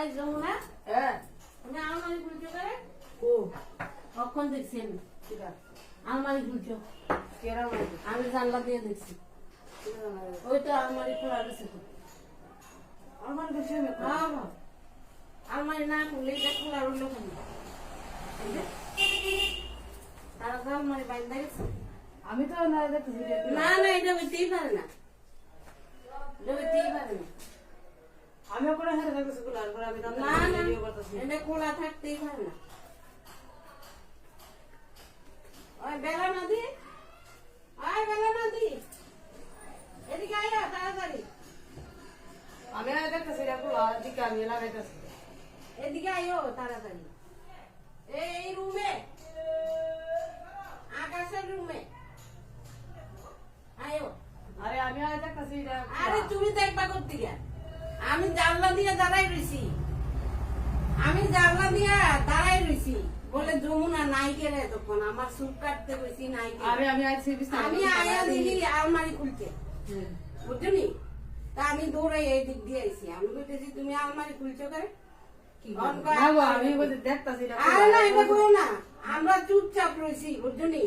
ওই যমুনা হ্যাঁ তুমি আলমারি খুলছো করে ও কখন দেখছি আমি ঠিক আছে আলমারি খুলছো কেরা মানে আমি জানলা দিয়ে দেখছি ওই তো আলমারি খোলা গেছে তো আমার বেশি আমি হ্যাঁ হ্যাঁ। আলমারি না খুললে এটা খোলা রইলো কেন এই যে, তারা তো আলমারি বাইন্দা গেছে আমি তো না দেখতেছি না না এটা হইতেই পারে না এটা হইতেই পারে না আমি ওখানে হাতে থাকতেছি খোলার পরে আমি না দাদা না ভিডিও করতেছি এটা খোলা থাকতেই পারে না ওই বেলা নদী ওই বেলা নদী এদিকে আয় তাড়াতাড়ি আমি আর দেখতেছি এটা খোলার দিকে আমি লাগাইতেছি এদিকে আয়ো তাড়াতাড়ি এই রুমে আকাশের রুমে আয়ো আরে আমি আর দেখতেছি এটা আরে তুমি দেখবা করতে গিয়া আমি জানলা দিয়ে দাঁড়াই রইছি আমি জানলা দিয়া দাঁড়াই রইছি বলে যমুনা নাইকে রে তখন আমার চুপ কাটতে কইছি নাইকে আমি আইছি আমি আয়া দেখি আলমারি খুলতে বুঝলি তা আমি দৌড়াই এই দিক দিয়ে আইছি আমি কইতেছি তুমি আলমারি খুলছো করে আমি দেখতেছি এটা আরে না এটা করো না আমরা চুপচাপ রয়েছি বুঝলি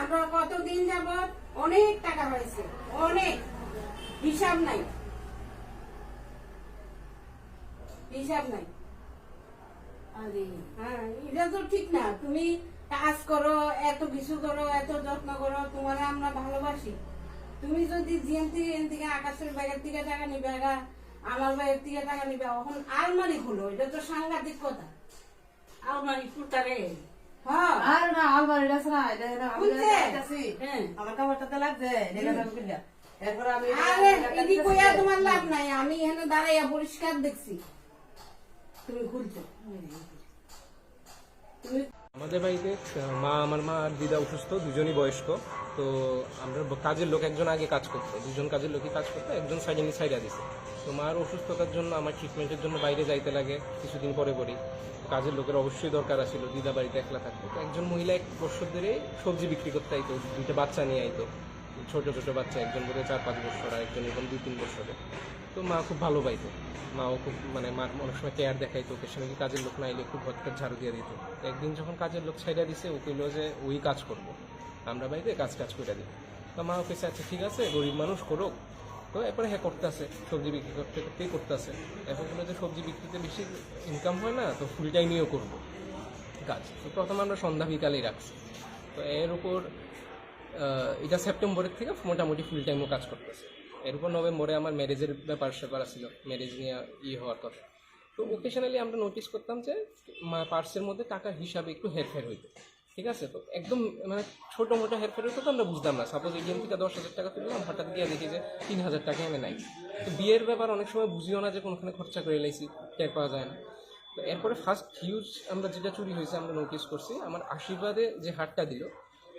আমরা কতদিন যাবত অনেক টাকা হয়েছে অনেক হিসাব নাই হিসাব নাই আরে হ্যাঁ এটা তো ঠিক না তুমি কাজ করো এত কিছু করো এত যত্ন করো তোমার আমরা ভালোবাসি তুমি যদি জিএম থেকে এন থেকে আকাশের ব্যাগের থেকে টাকা নিবে আমার ব্যাগের থেকে টাকা নিবে এখন আলমারি খুলো এটা তো সাংঘাতিক কথা আলমারি ফুটারে হ্যাঁ আর না আলমারি আছে না এটা না আমি বুঝছে? দেখতেছি হ্যাঁ। আমার কাপড়টাতে লাগছে দেখা যাবে কিনা এরপর আমি আরে এদি কইয়া তোমার লাভ নাই আমি এখানে দাঁড়াইয়া পরিষ্কার দেখছি তুমি খুলছো তুমি আমাদের বাড়িতে আমার মা আর দিদা অসুস্থ, দুজনই বয়স্ক। তো আমরা কাজের লোক একজন আগে কাজ করতো, দুজন কাজের লোকই কাজ করতো, একজন সাইডে সাইডা দিছে। তো মার অসুস্থতার জন্য আমার ট্রিটমেন্টের জন্য বাইরে যাইতে লাগে কিছুদিন পরে পরেই। কাজের লোকের অবশ্যই দরকার আছিল, দিদা বাড়িতে একলা থাকতো। তো একজন মহিলা 1 বছর ধরে সবজি বিক্রি করতে আইতো, 2টা বাচ্চা নিয়ে আইতো, ছোট ছোট বাচ্চা, একজন বোধহয় 4-5 বছর আর একজন এরকম 2-3 বছরের। তো মা খুব ভালো পাইতো, মাও খুব মানে মার অনেক সময় কেয়ার দেখাইতো, ওকে সঙ্গে কাজের লোক না এলে খুব ঘরটার ঝাড়ু দিয়ে দিত। একদিন যখন কাজের লোক ছাইড়া দিছে, ও কইলো যে ওই কাজ করবো, আমরা বাড়িতে কাজ করে দিই। তো মা ওকে আচ্ছা ঠিক আছে, গরিব মানুষ করুক। তো এরপরে হ্যাঁ করতেছে, সবজি বিক্রি করতেই করতেছে। এখন বলে যে সবজি বিক্রিতে বেশি ইনকাম হয় না, তো ফুল টাইমেও করবো কাজ। তো প্রথম আমরা সন্ধ্যা বিকালেই রাখছি। তো এর উপর এটা সেপ্টেম্বরের থেকে মোটামুটি ফুল টাইমও কাজ করতেছে। এরপর নভেম্বরে আমার ম্যারেজের ব্যাপার ছিল, ম্যারেজ নিয়ে হওয়ার কথা। তো ওকেশনালি আমরা নোটিস করতাম যে পার্সের মধ্যে টাকার হিসাবে একটু হেরফের হইতো, ঠিক আছে। তো একদম মানে ছোটো মোটো হেরফের হইতো, তো আমরা বুঝতাম না। সাপোজ এটিএম থেকে 10,000 টাকা তুললাম, হঠাৎ গিয়ে দেখি যে 3,000 টাকা আমি নাই। তো বিয়ের ব্যাপার অনেক সময় বুঝিও না যে কোনখানে খরচা করে লাইছি, টের পাওয়া যায় না। তো এরপরে ফার্স্ট হিউজ আমরা যেটা চুরি হয়েছে আমরা নোটিস করছি, আমার আশীর্বাদে যে হারটা দিল,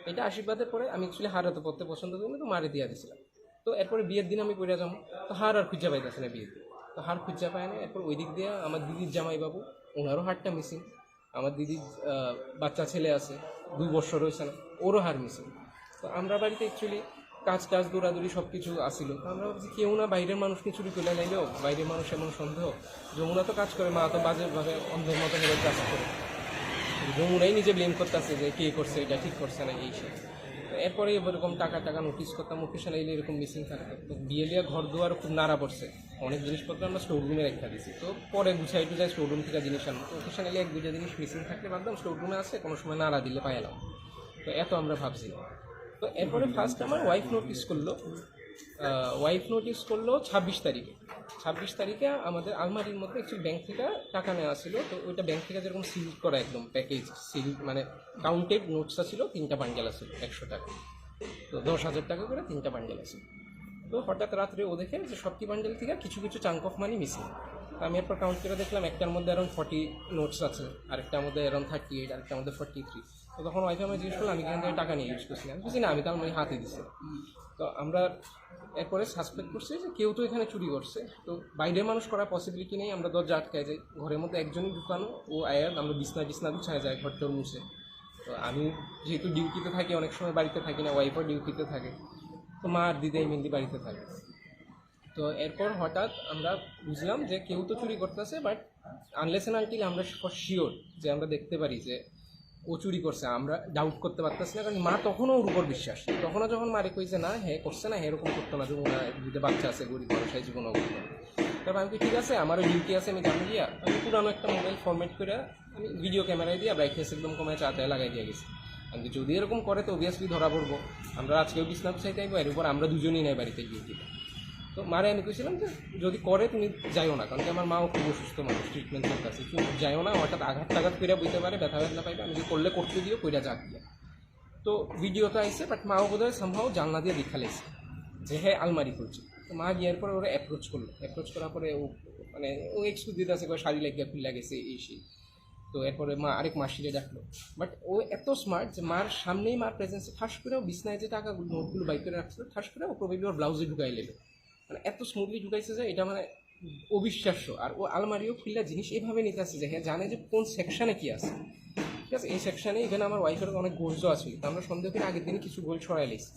এটা আশীর্বাদের পরে আমি অ্যাকচুয়ালি হার হতে পড়তে পছন্দ করি না, তো মারে দিয়ে দিয়েছিলাম। তো এরপরে বিয়ের দিন আমি পড়ে যাবো, তো হার আর খুঁজা পাইতেছে না বিয়ের দিন। তো হার খুঁজা পায় না। এরপর ওই দিক দিয়ে আমার দিদির জামাইবাবু, ওনারও হারটা মিসিং। আমার দিদির বাচ্চা ছেলে আছে, 2 বছর হয়েছে না, ওরও হার মিসিং। তো আমরা বাড়িতে অ্যাকচুয়ালি কাজ দৌড়াদৌড়ি সব কিছু আসিল। তো আমরা ভাবছি কেউ না বাইরের মানুষকে চুরি করে নাইলেও, বাইরের মানুষ এমন সন্দেহ। যমুনা তো কাজ করে, মা তো বাজেভাবে অন্ধের মতো হেরে কাজ করে। যমুনাই নিজে ব্লেম করতেছে যে কে করছে, এটা ঠিক করছে না, এই সে। এরপরে এরকম টাকা নোটিস করতাম, ওকেশন এলে এরকম মিসিং থাকতো। তো বিয়ে লিয়া ঘর দুয়ারও খুব নাড়া পড়ছে, অনেক জিনিসপত্র আমরা স্টোর রুমে রেখে দিয়েছি। তো পরে গুছাই টুছাই স্টোর রুম থেকে জিনিস আনবো। তো ওকেশন এলে 1-2টা জিনিস মিসিং থাকলে ভাবতাম স্টোর রুমে আছে, কোনো সময় নাড়া দিলে পাইলাম। তো এত আমরা ভাবছি। তো এরপরে ফার্স্ট আমার ওয়াইফ নোটিস করলো 26 তারিখে। 26 তারিখে আমাদের আলমারির মধ্যে অ্যাকচুয়ালি ব্যাংক থেকে টাকা নেওয়া ছিল। তো ওইটা ব্যাংক থেকে যেরকম সিল করা, একদম প্যাকেজ সিল, মানে কাউন্টেড নোটসটা ছিল, 3টা বান্ডেল আছে 100 টাকা। তো 10,000 টাকা করে 3টা বান্ডেল আছে। তো হঠাৎ রাত্রে ও দেখে যে সবটি বান্ডেল থেকে কিছু চাঙ্ক অফ মানি মিসিং। তো আমি এরপর কাউন্ট করে দেখলাম, একটার মধ্যে অ্যারাউন্ড 40 নোটস আছে, আরেকটার মধ্যে অ্যারাউন্ড 38, আরেকটার মধ্যে 43। তো তখন ওয়াইফে আমি জিজ্ঞেস করলাম আমি এখান থেকে টাকা নিয়ে ইউজ করছি না, বুঝি না, আমি তার মানে হাতে দিচ্ছি। তো আমরা এরপরে সাসপেক্ট করছি যে কেউ তো এখানে চুরি করছে। তো বাইরের মানুষ করার পসিবিলিটি নেই, আমরা দরজা আটকায় যাই, ঘরের মধ্যে একজনই ঢুকানো, ও আয়ার আমরা বিছনা গুছায় যায়, ঘরটার মুছে। তো আমি যেহেতু ডিউটিতে থাকি, অনেক সময় বাড়িতে থাকি না, ওয়াইফও ডিউটিতে থাকে, তো মা আর দিদাই মেনলি বাড়িতে থাকে। তো এরপর হঠাৎ আমরা বুঝলাম যে কেউ তো চুরি করতেছে, বাট আনলেস এন্ড আনটিল আমরা শিওর যে আমরা দেখতে পারি যে ও চুরি করছে, আমরা ডাউট করতে পারতেছি না। কারণ মা তখনও ওর উপর বিশ্বাস, তখনও যখন মারে কইছে না হ্যাঁ করছে না, এরকম করতো না, যখন দুটো বাচ্চা আছে গরিব মানুষের জীবন অবস্থা। তারপর আমি ঠিক আছে, আমারও ডিউটি আছে, আমি জানি গিয়া আমি পুরানো একটা মোবাইল ফরম্যাট করে আমি ভিডিও ক্যামেরায় দিয়ে ব্রাইটনেস একদম কমে চাতে লাগাই দিয়ে গেছি। আমি যদি এরকম করে তো অবভিয়াসলি ধরা পড়বো। আমরা আজকেও বিছনা চাইতে আইবো, এর উপর আমরা দুজনেই নাই বাড়িতে ডিউটিতে। তো মারে আমি কইছিলাম যে যদি করে তুমি যাইও না, কারণ কি আমার মাও খুব অসুস্থ মানুষ, ট্রিটমেন্ট চলতেছে, তুমি যাইও না, হঠাৎ আঘাত টাঘাত কইরা বইতে পারে, ব্যথা ব্যথা পাইবে, আমি যে করলে করতে দিও, কইরা যাক দিয়া। তো ভিডিওটা আইসে, বাট মাও বোধ হয় সম্ভব জানলা দিয়ে দেখা লেছে যে হ্যাঁ আলমারি খুলছে। তো মা গিয়ার পরে ওরা অ্যাপ্রোচ করলো, অ্যাপ্রোচ করার পরে ও মানে ও এক্সকিউজ দিতে আছে, শাড়ি লাগিয়ে খুলে গেছে এই সেই। তো এরপরে মা আরেক মাসিরে ডাকলো, বাট ও এত স্মার্ট যে মার সামনেই মার প্রেজেন্সে ঠাস করে ও বিছনায় যে টাকাগুলো নোটগুলো বাইক করে রাখছিল ঠাস করে ও প্রবেবলি ওর ব্লাউজে ঢুকাই লেলো। মানে এত স্মুথলি ঢুকাইছে যে এটা মানে অবিশ্বাস্য। আর ও আলমারিও খুললা জিনিস এভাবে নিতে আসছে যে হ্যাঁ জানে যে কোন সেকশনে কি আছে। ঠিক আছে, এই সেকশনে ইভেন আমার ওয়াইফের অনেক গোলজও আছে, আমরা সন্দেহ করে আগের দিনে কিছু গোল ছড়াই লেছি।